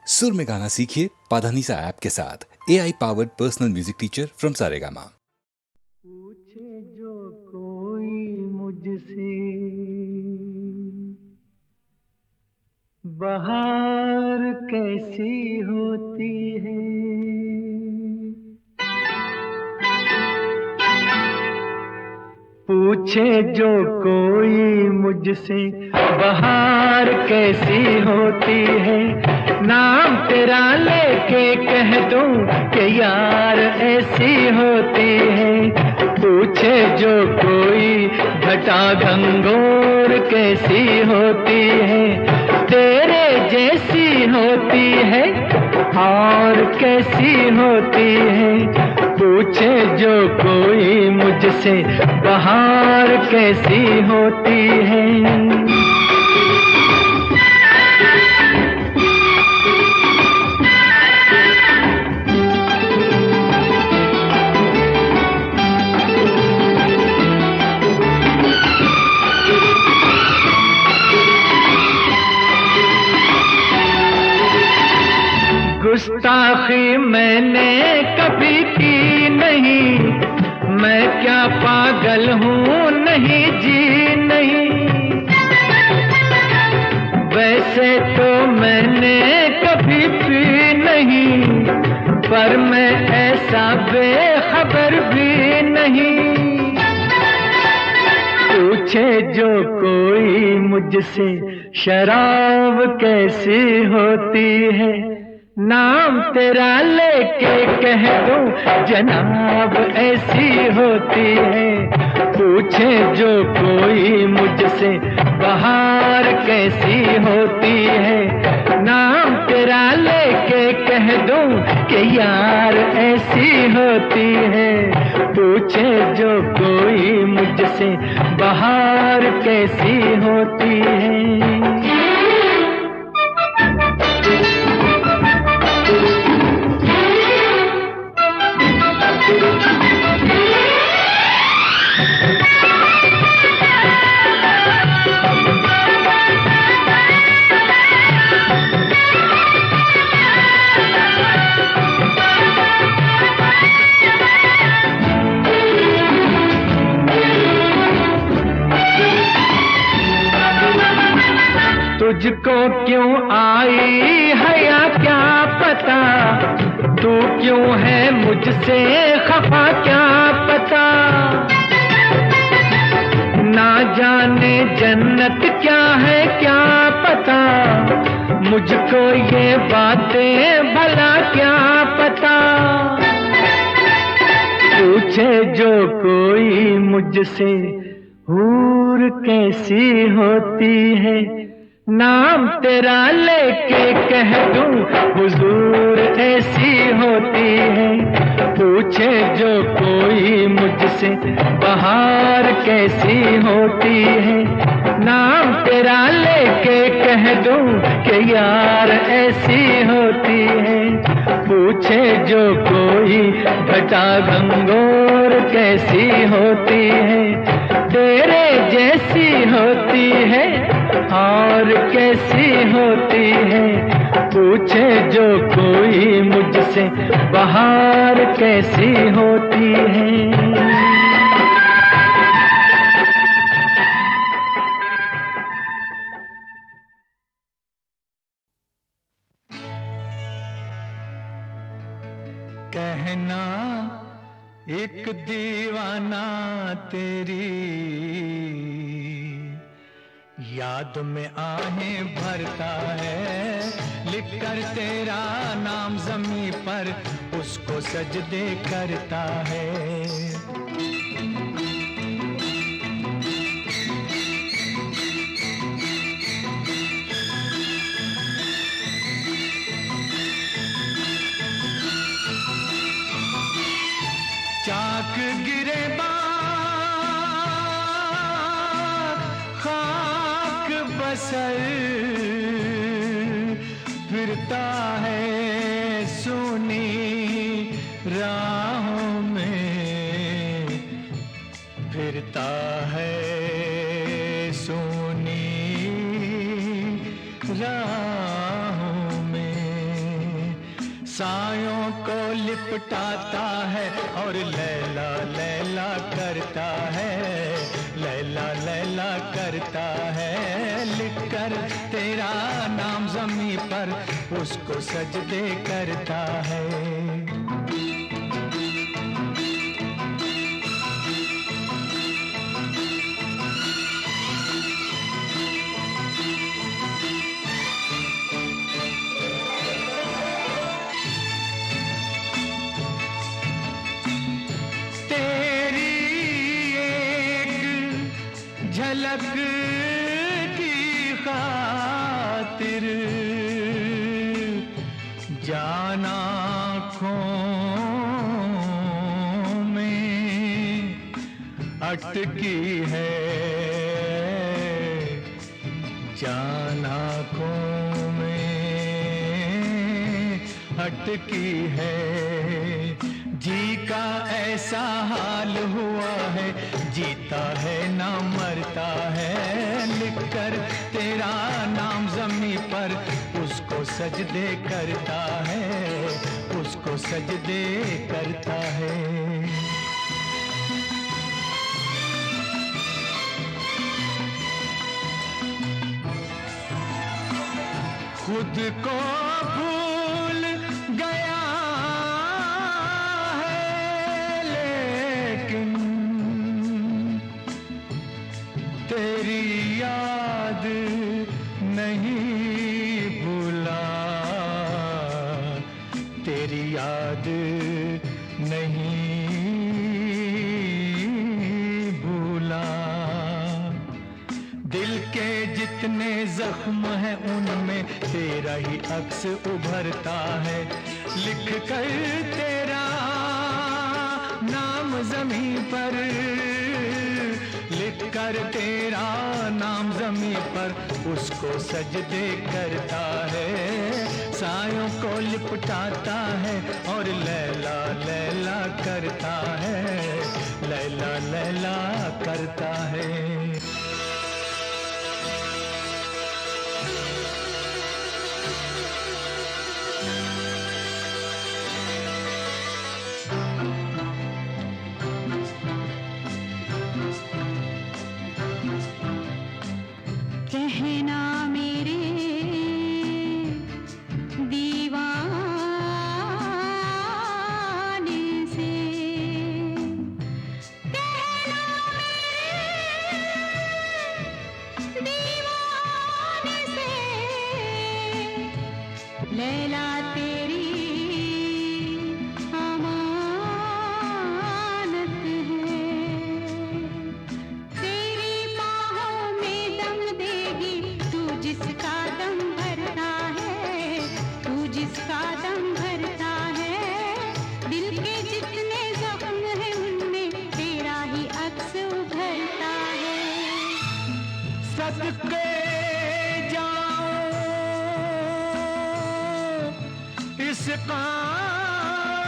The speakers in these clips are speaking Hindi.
सुर में गाना सीखिए पाधानीसा ऐप के साथ। AI powered personal music teacher from Saregama. पूछे जो कोई मुझसे बहार कैसी होती है, पूछे जो कोई मुझसे बहार कैसी होती है, नाम तेरा लेके कह दूं कि यार ऐसी होती है। पूछे जो कोई घटा घंघोर कैसी होती है, तेरे जैसी होती है और कैसी होती है। पूछे जो कोई मुझसे बहार कैसी होती है। गुस्ताखी मैंने कभी की नहीं, मैं क्या पागल हूँ नहीं जी नहीं। वैसे तो मैंने कभी पी नहीं, पर मैं ऐसा बेखबर भी नहीं। पूछे जो कोई मुझसे शराब कैसी होती है, नाम तेरा लेके कह दूं जनाब ऐसी होती है। पूछे जो कोई मुझसे बहार कैसी होती है, नाम तेरा लेके कह दूं कि यार ऐसी होती है। पूछे जो कोई मुझसे बहार कैसी होती है। तुझको क्यों आई है या क्या पता, तू क्यों है मुझसे खफा क्या पता। ना जाने जन्नत क्या है क्या पता, मुझको ये बातें भला क्या पता। पूछे जो कोई मुझसे हूर कैसी होती है, नाम तेरा लेके कह दूं हुजूर ऐसी होती है। पूछे जो कोई मुझसे बहार कैसी होती है, नाम तेरा लेके कह दूं कि यार ऐसी होती है। पूछे जो कोई घटा घंघोर कैसी होती है, तेरे जैसी होती है और कैसी होती है। पूछे जो कोई मुझसे बहार कैसी होती है। कहना एक दीवाना तेरी याद में आहें भरता है, लिखकर तेरा नाम ज़मीं पर उसको सजदे करता है। चाक गिरे खाक बसर फिरता है सुनी राहों में, फिरता है सुनी राहों में। सायों को लिपटाता है और लैला लैला करता है, लैला लैला करता है। लिखकर तेरा नाम ज़मीं पर उसको सजदे करता है। झलक की खातिर जान आँखों में अटकी है, जान आँखों में अटकी है। जी का ऐसा हाल हुआ है, जीता है ना मरता है। लिखकर तेरा नाम ज़मीं पर उसको सजदे करता है, उसको सजदे करता है। खुद को भूल गया है, लेकिन तेरी याद नहीं भूला, तेरी याद नहीं भूला। दिल के जितने जख्म हैं उनमें तेरा ही अक्स उभरता है। लिख कर तेरा नाम ज़मीं पर, लिख कर तेरा नाम ज़मीं पर उसको सजदे करता है। सायों को लिपटाता है और लैला लैला करता है, लैला लैला करता है। कहना मेरे दीवाने से, कहना मेरे दीवाने से, लैला तेरी जिसका दम भरता है, तू जिसका दम भरता है। दिल के जितने जख्म हैं उनमें तेरा ही अक्स उभरता है। सदके जाओ इस कासिद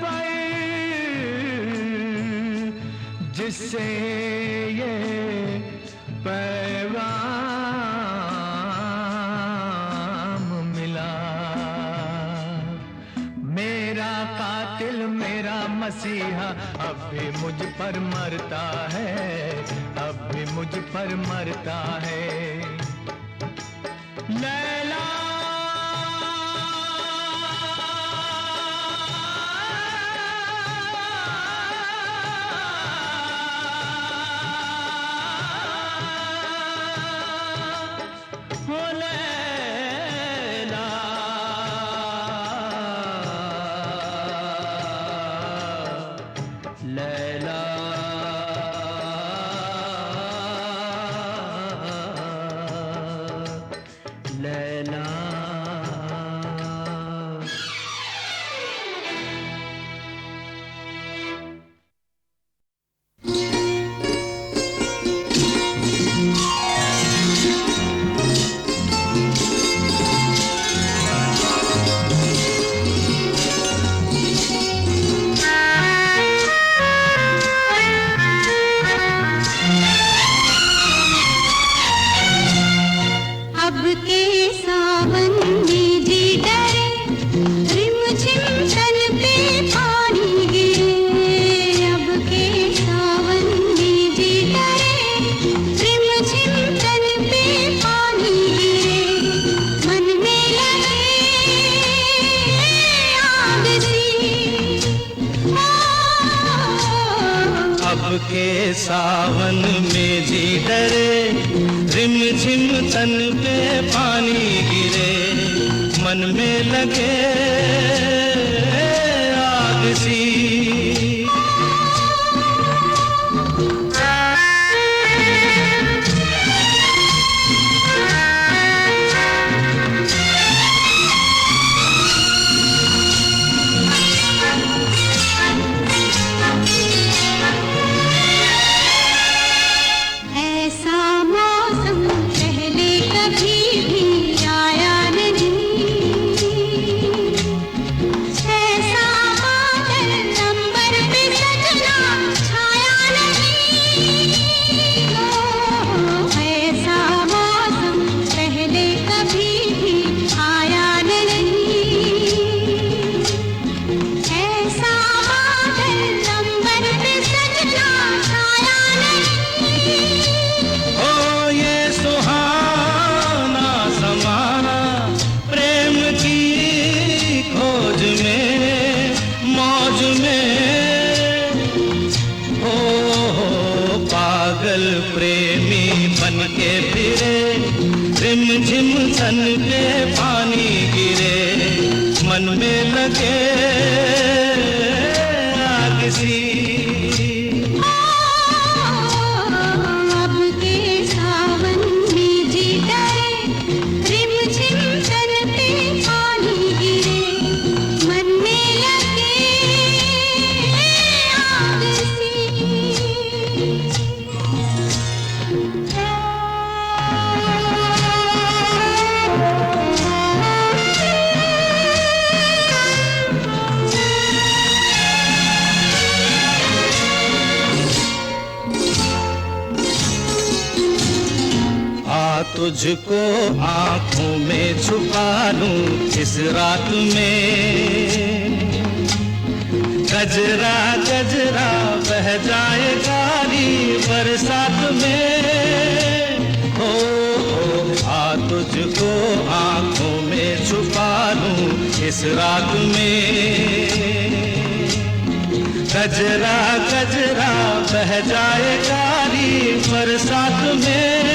पर जिससे ये पैगाम मिला। मेरा कातिल मेरा मसीहा अब भी मुझ पर मरता है, अब भी मुझ पर मरता है। लैला लैला लैला सावन में जी डरे, रिम झिम तन पे पानी गिरे, मन में लगे आग सी। तन पे पानी गिरे, मन में लगे आग सी। अब के सावन में जी डरे, रिम झिम तन पे पानी गिरे, मन में लगे आग सी। तुझको आँखों में छुपा लूं इस रात में, गजरा गजरा बह जाए गारी बरसात में। हो आ तुझको आँखों में छुपा लूं इस रात में, गजरा गजरा बह जाए गारी बरसात में।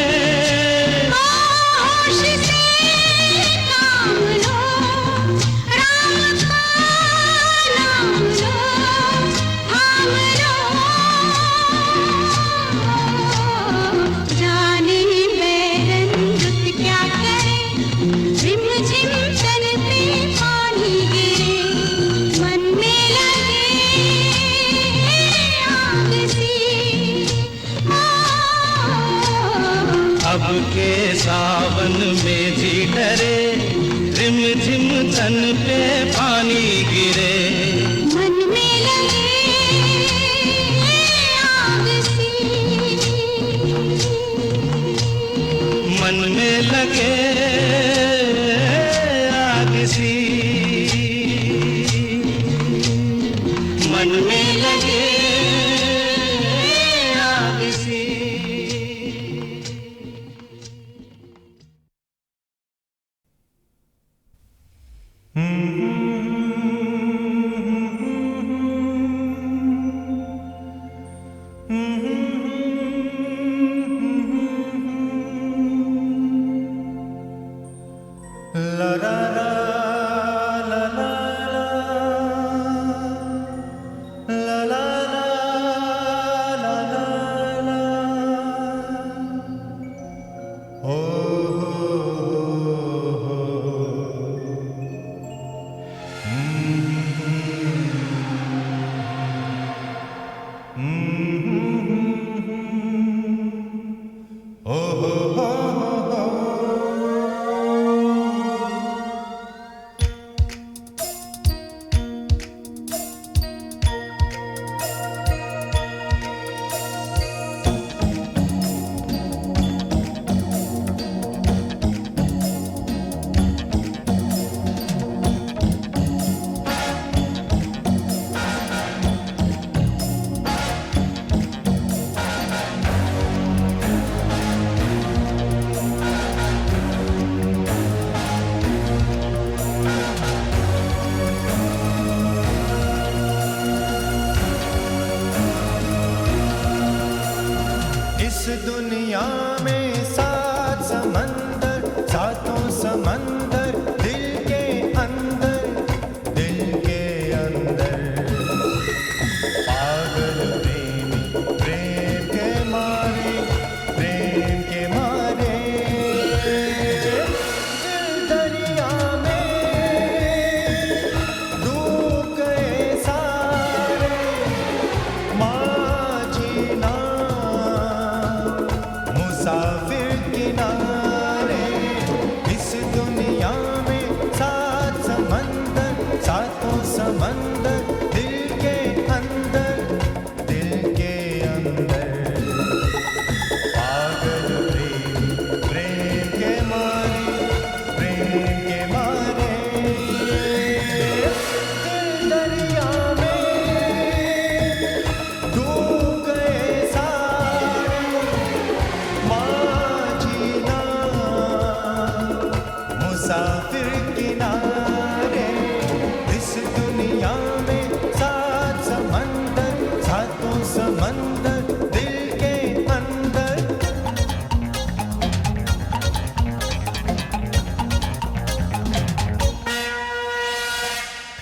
अब के सावन में जी डरे, रिम झिम तन पे पानी गिरे, मन में लगे आग सी। मन में लगे आग सी, मन में लगे आग सी।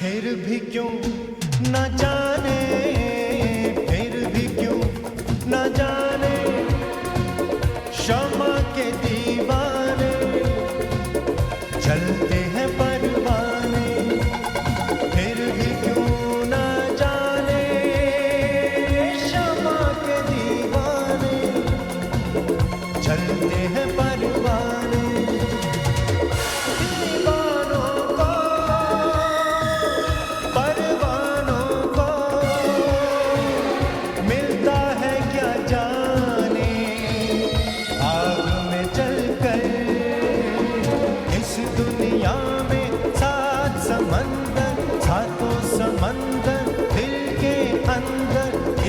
फिर भी क्यों न जाने, फिर भी क्यों न जाने शमा के दीवाने चलते हैं परवाने। फिर भी क्यों न जाने शमा के दीवाने चलते हैं परवाने।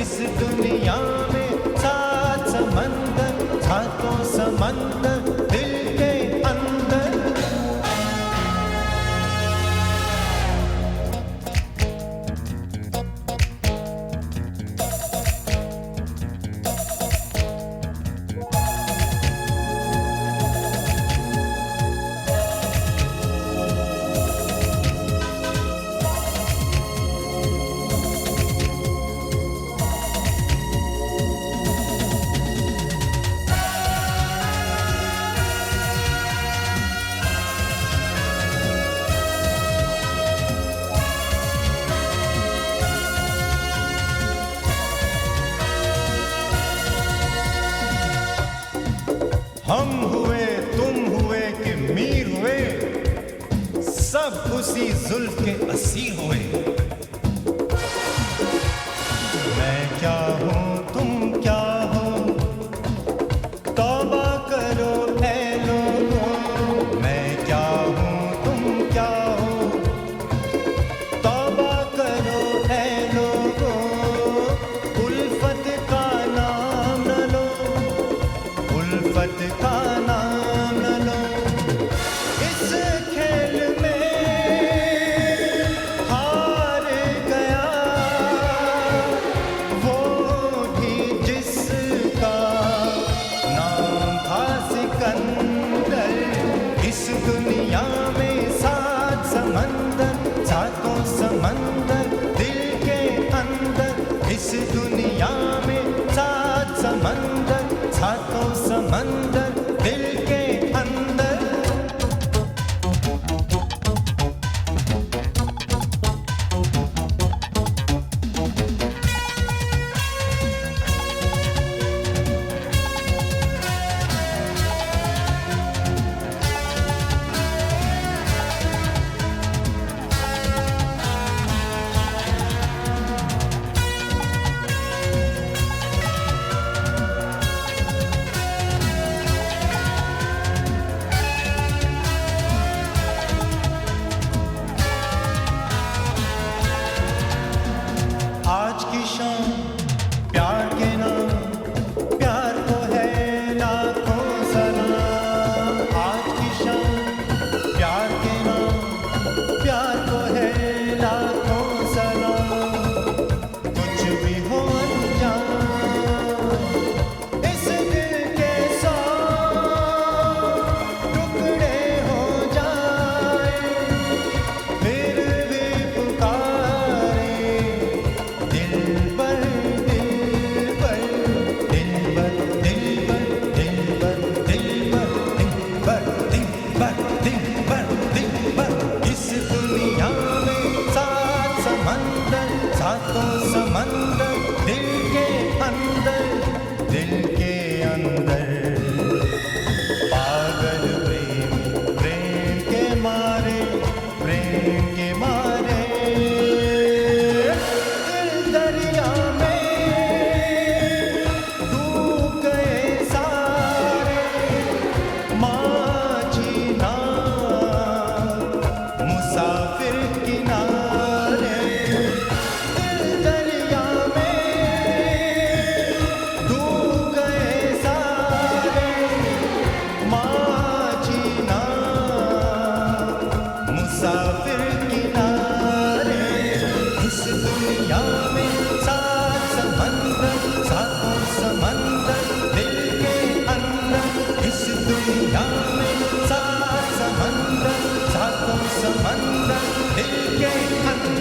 इस दुनिया में सात समंदर, सातों समंदर दिल के अंदर। हम हुए तुम हुए कि मीर हुए, सब उसी जुल्फ के असीर हुए। मैं क्या हूँ तुम क्या हो, तौबा करो ऐ लोगों। मैं क्या हूँ तुम क्या हो, तौबा करो ऐ लोगों। उल्फत का नाम न लो, उल्फत का नाम न लो। इस खेल में हार गया वो भी जिसका नाम था सिकंदर। इस दुनिया में सात समंदर, सातों समंदर दिल के अंदर। इस दुनिया में सात समंदर, सातों समंदर दिल के अंदर। आज की शाम प्यार के नाम, प्यार को है लाखों सलाम। आज की शाम प्यार के नाम, प्यार को है लाखों सलाम। कुछ भी हो अनजान, इस दिल के 100 टुकड़े हो जाए, फिर भी पुकारे दिलबर, दिलबर, दिलबर, दिलबर, दिलबर, दिलबर, दिलबर, दिलबर, दिलबर, दिलबर। इस दुनिया में सात समंदर, सातों समंदर दिल के अंदर, दिल के अंदर। पागल प्रेम, प्रेम के मारे, प्रेम के मारे। दिल दरिया में डूब गए सारे, माझी नाव मुसाफिर किनारे। दिल दरिया में डूब गए सारे, माझी नाव मुसाफिर किनारे। इस दुनिया में सात समंदर, सातों समंदर दिल के अंदर। इस दुनिया में सात समंदर, सातों समंदर दिल के अंदर।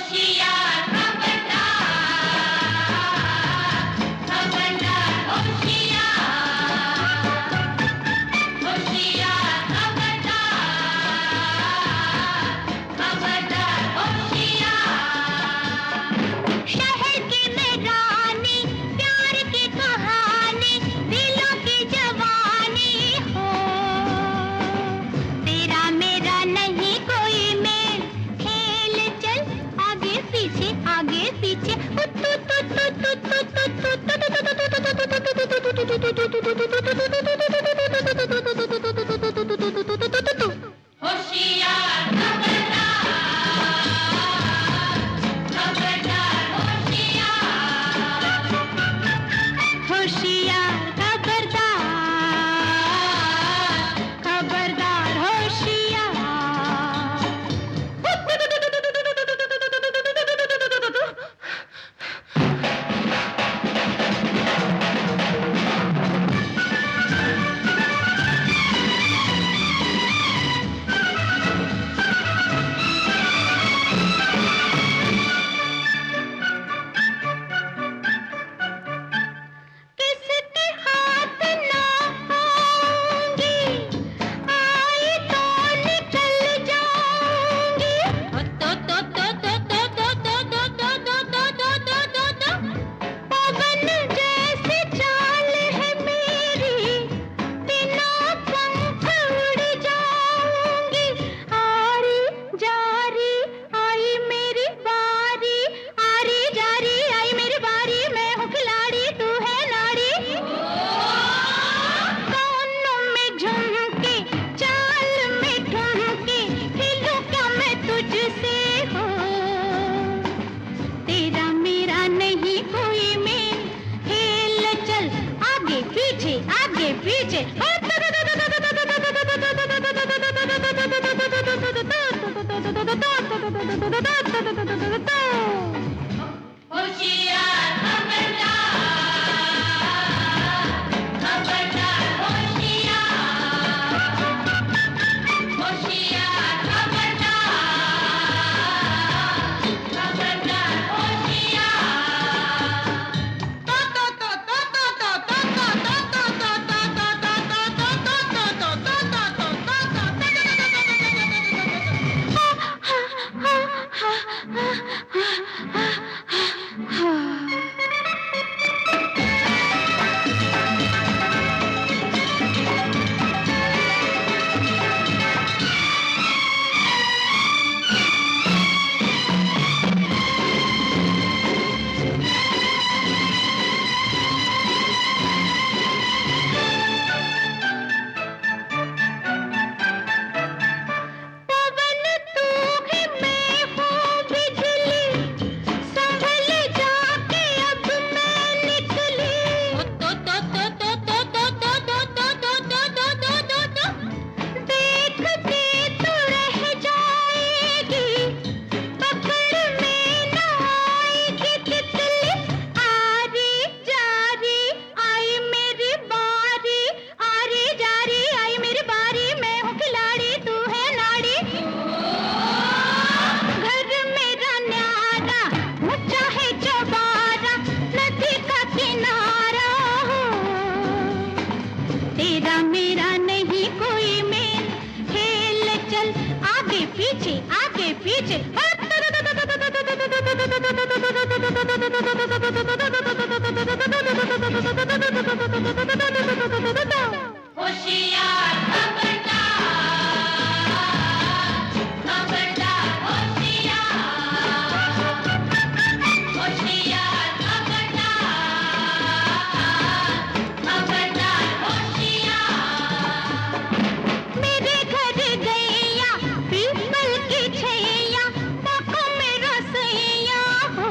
होशियार खबरदार खबरदार होशियार होशियार खबरदार खबरदार होशियार शहर की मैं रानी प्यार की कहानी दिलों की जवानी हो तेरा मेरा नहीं कोई मेल खेल चल आगे पीछे होशियार खबरदार होशियार खबरदार होशियार किसके हाथ ना आऊंगी आई तो निकल जाऊंगी पवन जैसी चाल है मेरी बिना पंख उड़ जाऊंगी आरी जारी आई मेरी बारी आरी जारी आई मेरी बारी मैं हूँ खिलाड़ी तू है नाड़ी कानों में झुमके चाल में ठुमके हिलूं क्या मैं तुझसे हो तेरा मेरा नहीं कोई मेल खेल चल आगे पीछे होशियार खबरदार होशियार खबरदार पवन तू ही मैं हूँ बिजली संभल जाके अब मैं निकली देखते तो रह जाएगी पकड़ में न आएगी तितली आरी जारी आई मेरी बारी आरी जारी आई मेरी बारी मैं हूँ खिलाड़ी तू है नाड़ी घर मेरा न्यारा ऊंचा है चौबारा नदी का किनारा हो तेरा मेरा नहीं कोई मेल खेल चल आगे पीछे होशियार खबरदार होशियार खबरदार होशियार मेरे घर गैया पीपल की छैया पाकों में रसैया हो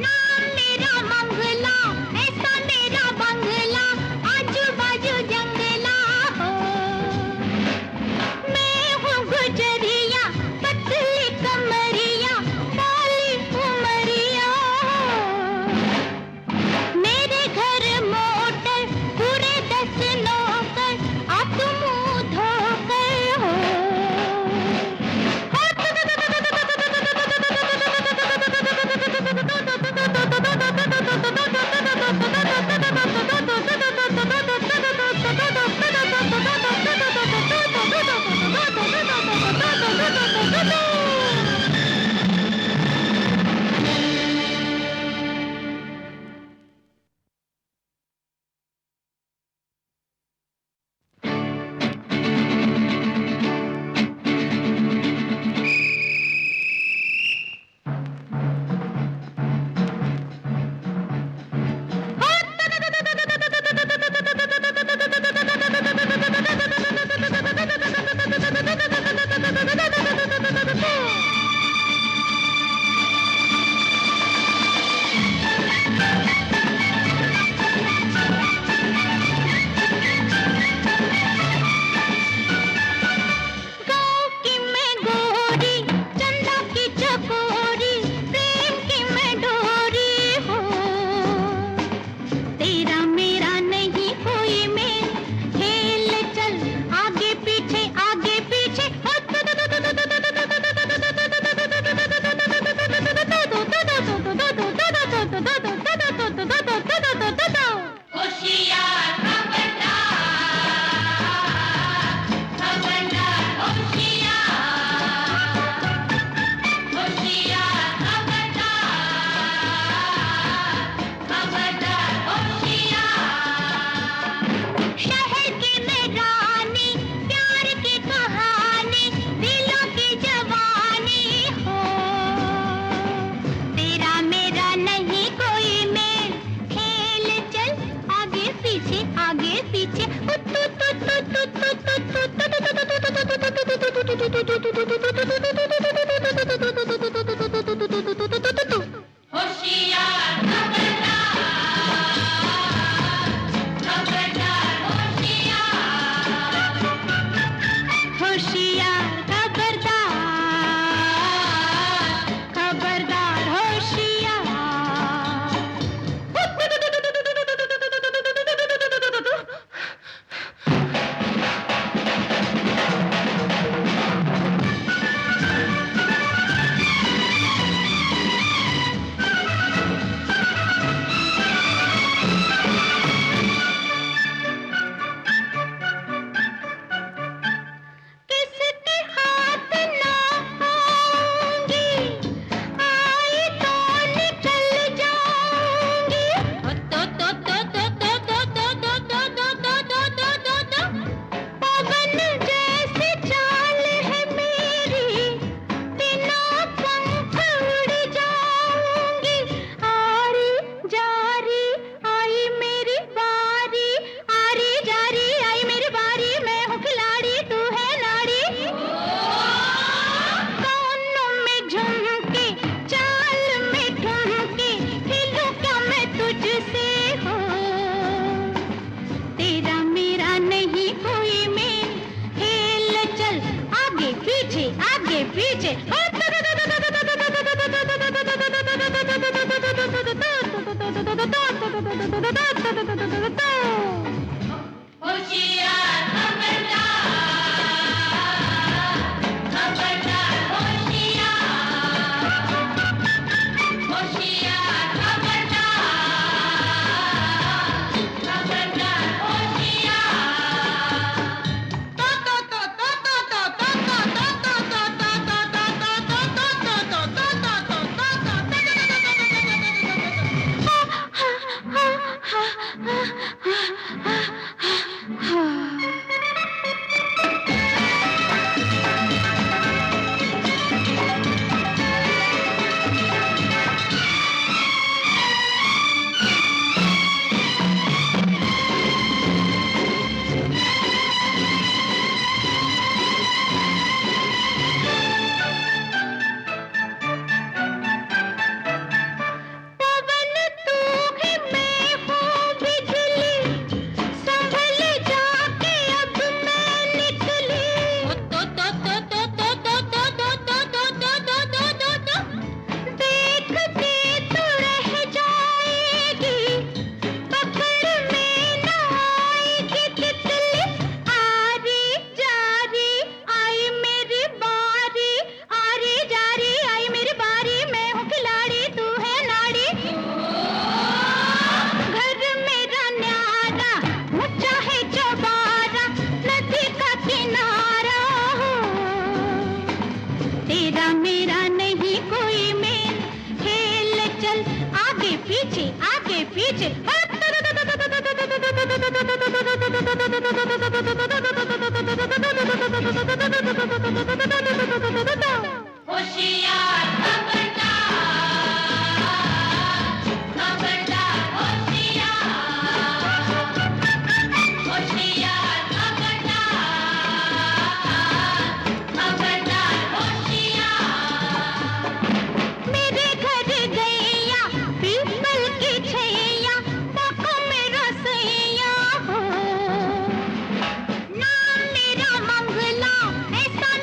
नाम मेरा मंगला ऐसा मेरा बंगला आजू बाजू जंगल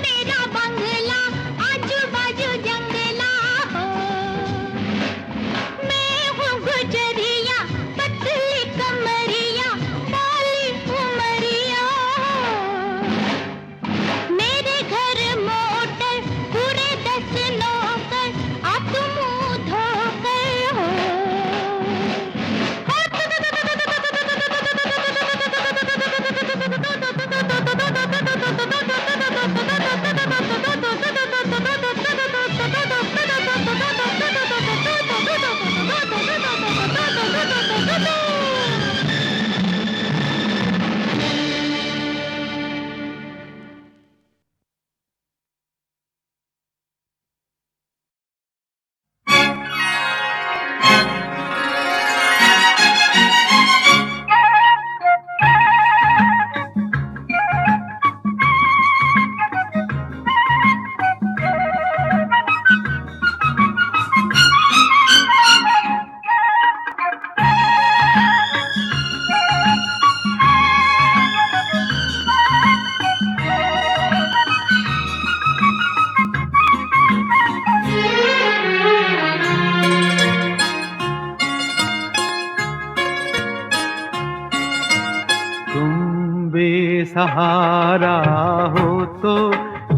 मेरा बंगला आजू बाजू जंगल बेसहारा हो तो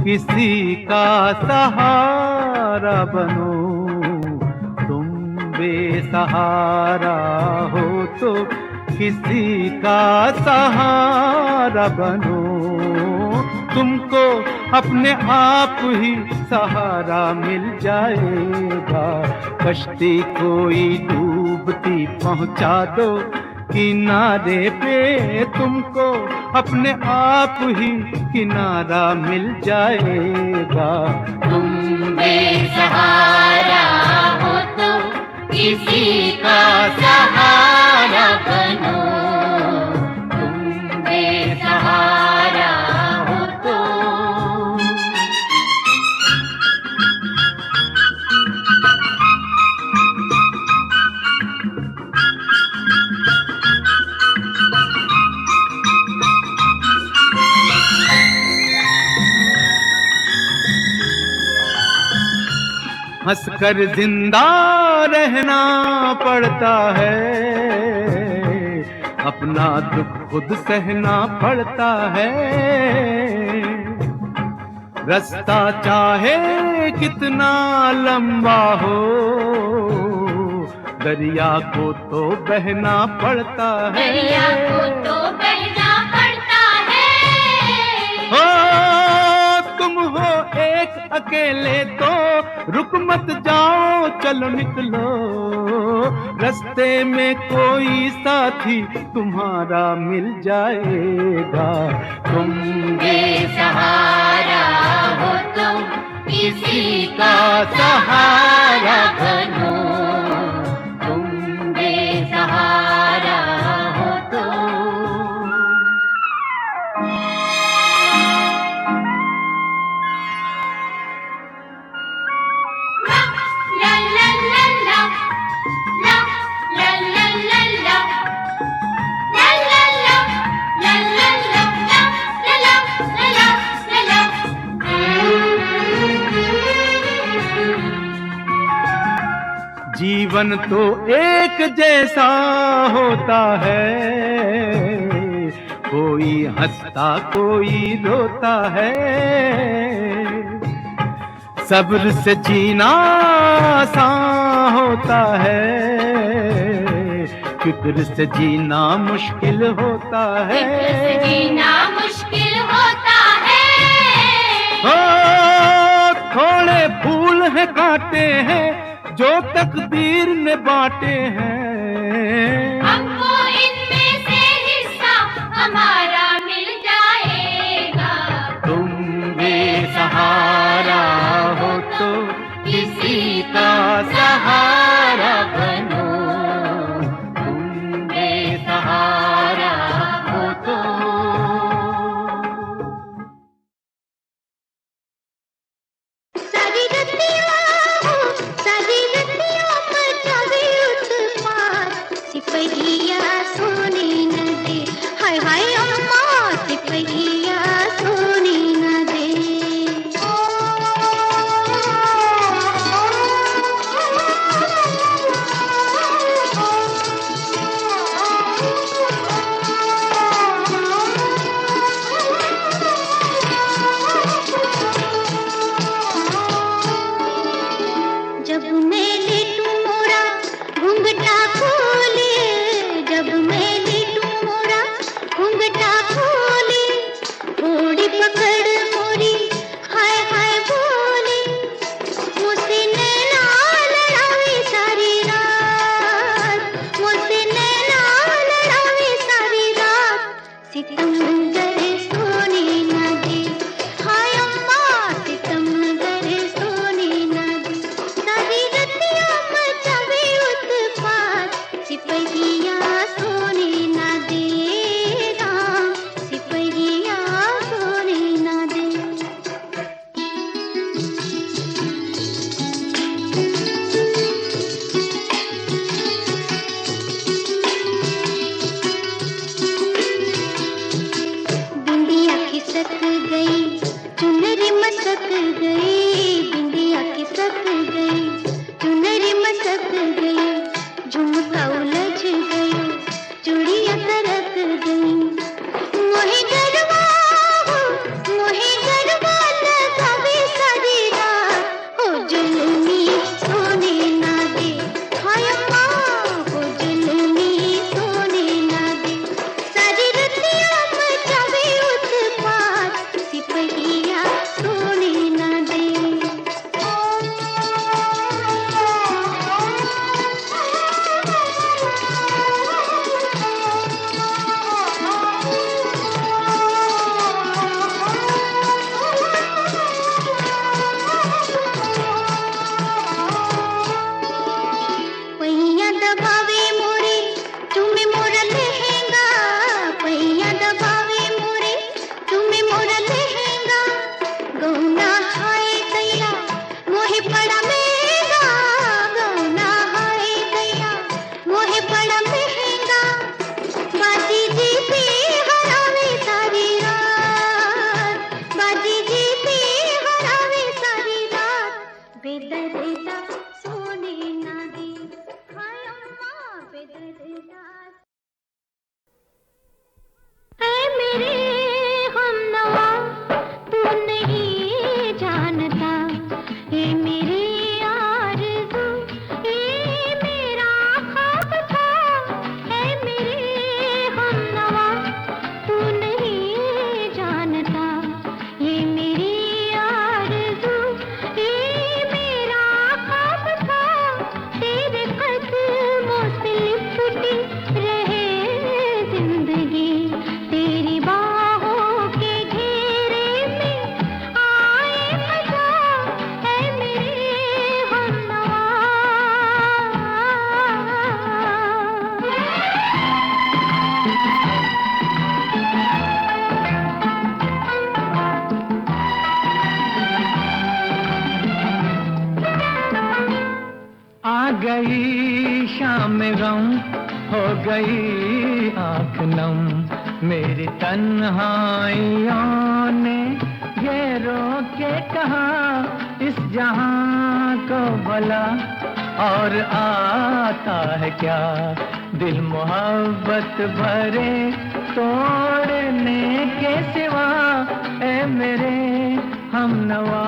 किसी का सहारा बनो, तुम बेसहारा हो तो किसी का सहारा बनो। तुमको अपने आप ही सहारा मिल जाएगा, कश्ती कोई डूबती पहुंचा दो किनारे पे, तुमको अपने आप ही किनारा मिल जाएगा। तुम बेसहारा हो तो किसी का सहारा बनो, तुम बेसहारा हो तो। हंसकर जिंदा रहना पड़ता है, अपना दुख खुद सहना पड़ता है। रास्ता चाहे कितना लंबा हो, दरिया को तो बहना पड़ता है, दरिया को तो बहना पड़ता है। हो तुम हो एक अकेले तो रुक मत जाओ, चलो निकलो, रास्ते में कोई साथी तुम्हारा मिल जाएगा। तुम बेसहारा हो तो किसी का सहारा बनो, तुम बेसहारा हो तो। La la la la la la la la la la la la la la la la la la जीवन तो एक जैसा होता है, कोई हंसता कोई रोता है। सब्र से जीना आसान होता है, फिक्र से जीना मुश्किल होता है, फिक्र से जीना मुश्किल होता है। हो थोड़े फूल हैं कांटे हैं जो तकदीर ने बांटे हैं, हमको इनमें से हिस्सा हमारा मिल जाएगा। तुम बेसहारा हो तो किसी का सहारा बनो, तुम बेसहारा हो तो। सारी रतिया मचावे उत्पात, सिपहिया सोने न दे, हाय हाय अम्मा सिपहिया सोने न दे। बेदर्दा सोने ना दे, हाय अम्मा बेदर्दा। ऐ मेरे हमनवा तू नहीं जानता, ये मेरी आरज़ू ये मेरा ख्वाब था। ऐ मेरे हमनवा तू नहीं जानता, ये मेरी आरज़ू ये मेरा ख्वाब था। तेरे कदमों से लिपटी रहे जिंदगी, तेरी बाहों के घेरे में आए मजा। ऐ मेरे हमनवा। आ गई शाम गम, हो गई आँख नम, मेरी तन्हाइयों ने ये रोके कहा इस जहां को भला और आता है क्या। दिल मोहब्बत भरे तोड़ने के सिवा, ए मेरे हमनवा।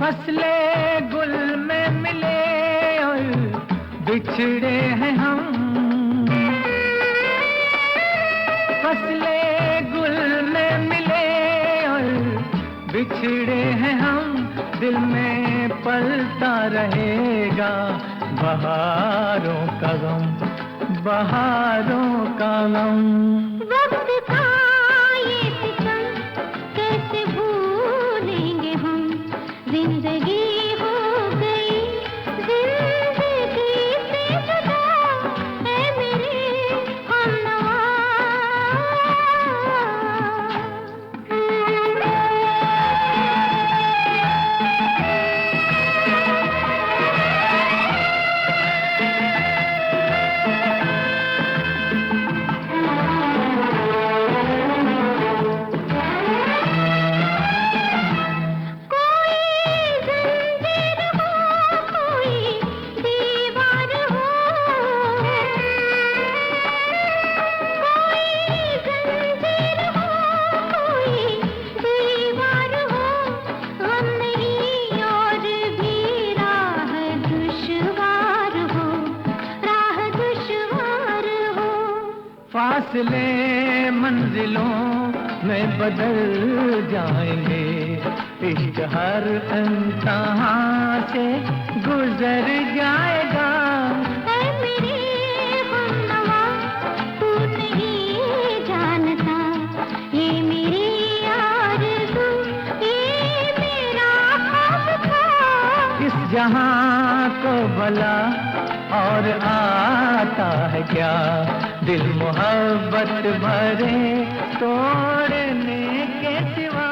फसले गुल में मिले और बिछड़े हैं हम, फसले गुल में मिले और बिछड़े हैं हम। दिल में पलता रहेगा बहारों का गम, बहारों का गम। वक्त का ये सितम कैसे भूलेंगे हम, जिंदगी हो गई जिंदगी से जुदा। ऐ मेरे हमनवा। फासले मंजिलों में बदल जाएंगे, इश्क हर इम्तिहां से गुजर जाएगा। ऐ मेरे हमनवा तू नहीं जानता, ये मेरी आरज़ू ये मेरा ख्वाब था। इस जहां को भला और आता है क्या। दिल मोहब्बत भरे तोड़ने के सिवा,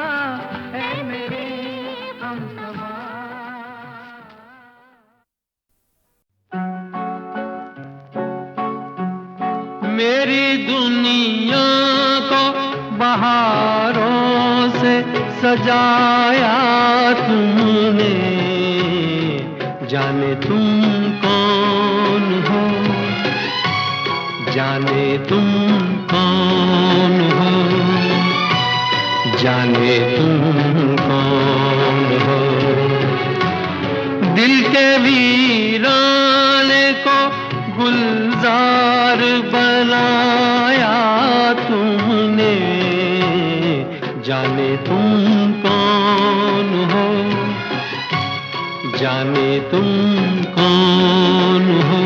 ऐ मेरे हमनवा। मेरी दुनिया को बहारों से सजाया तुमने, जाने तुम कौन हो, जाने तुम कौन हो, जाने तुम कौन हो। दिल के वीराने को गुलजार बनाया तुमने, जाने तुम कौन हो, जाने तुम कौन हो,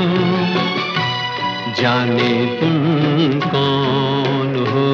जाने तुम कौन हो।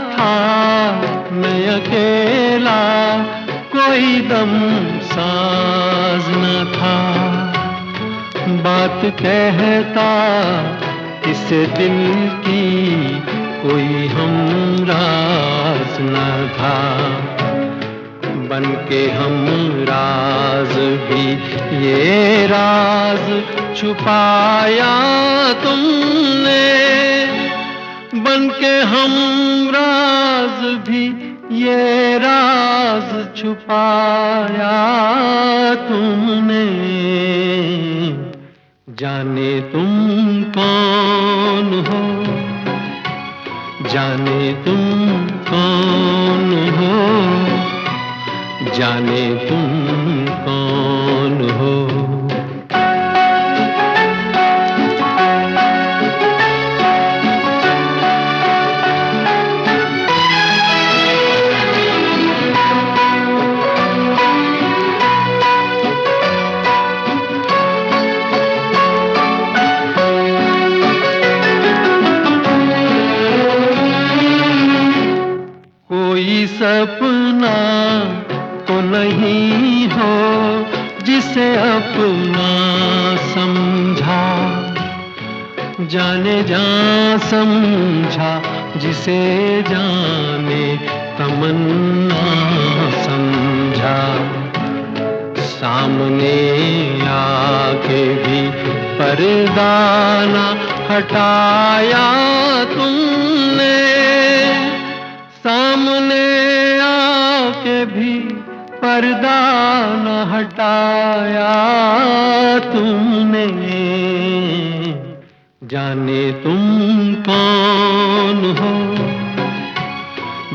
था मैं अकेला, कोई दम साज न था। बात कहता इस दिल की कोई हमराज न था। बन के हमराज भी ये राज छुपाया तुमने। बन के हमराज भी ये राज छुपाया तुमने। जाने तुम कौन हो, जाने तुम कौन हो, जाने तुम कौन हो। कोई सपना तो नहीं हो जिसे अपना समझा, जाने जा समझा जिसे जाने तमन्ना समझा। सामने आके भी पर्दा न हटाया तुमने। सामने आके भी पर्दा न हटाया तुमने। जाने तुम कौन हो,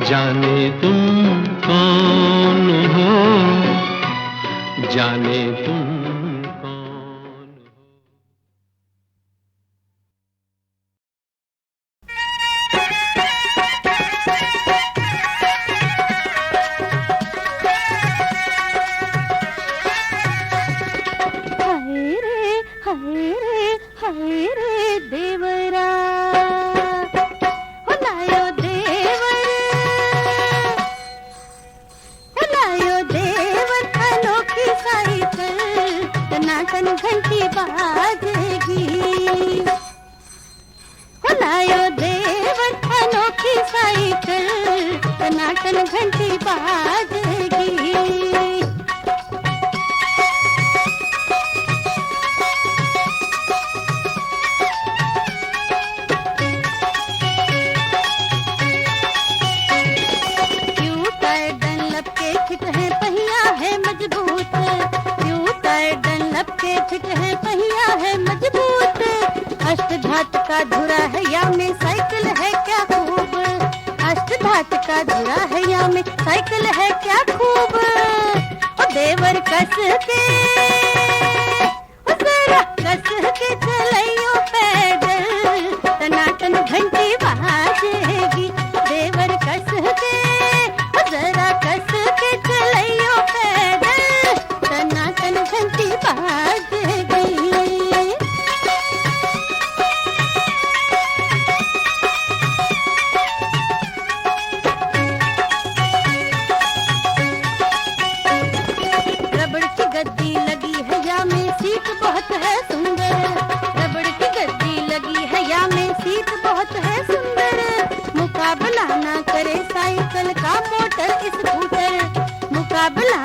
जाने तुम कौन हो, जाने तुम कौन हो। हाय रे देवरा, हो लायो देवर, हो लायो देवर अनोखी साइकिल, टनाटन घंटी बाजेगी। हो लायो देवर अनोखी साइकिल, टनाटन घंटी बाजेगी। फिट है पहिया है मजबूत, यूं टाइडन लपके फिट है पहिया है मजबूत। अष्टधात का धुरा है या में साइकिल है क्या खूब, अष्टधात का धुरा है या में साइकिल है क्या खूब। ओ देवर कस के, ओ जरा कस के चलाइयो पैदल, टनाटन घंटी बाजेगी। देवर कस के, ओ जरा कस के चलाइयो पैदल, टनाटन घंटी बाजेगी। रबड़ की गद्दी लगी है या में सीट बहुत है सुंदर, रबड़ की गद्दी लगी है या में सीट बहुत है सुंदर। मुकाबला ना करे साइकिल का मोटर स्कूटर, मुकाबला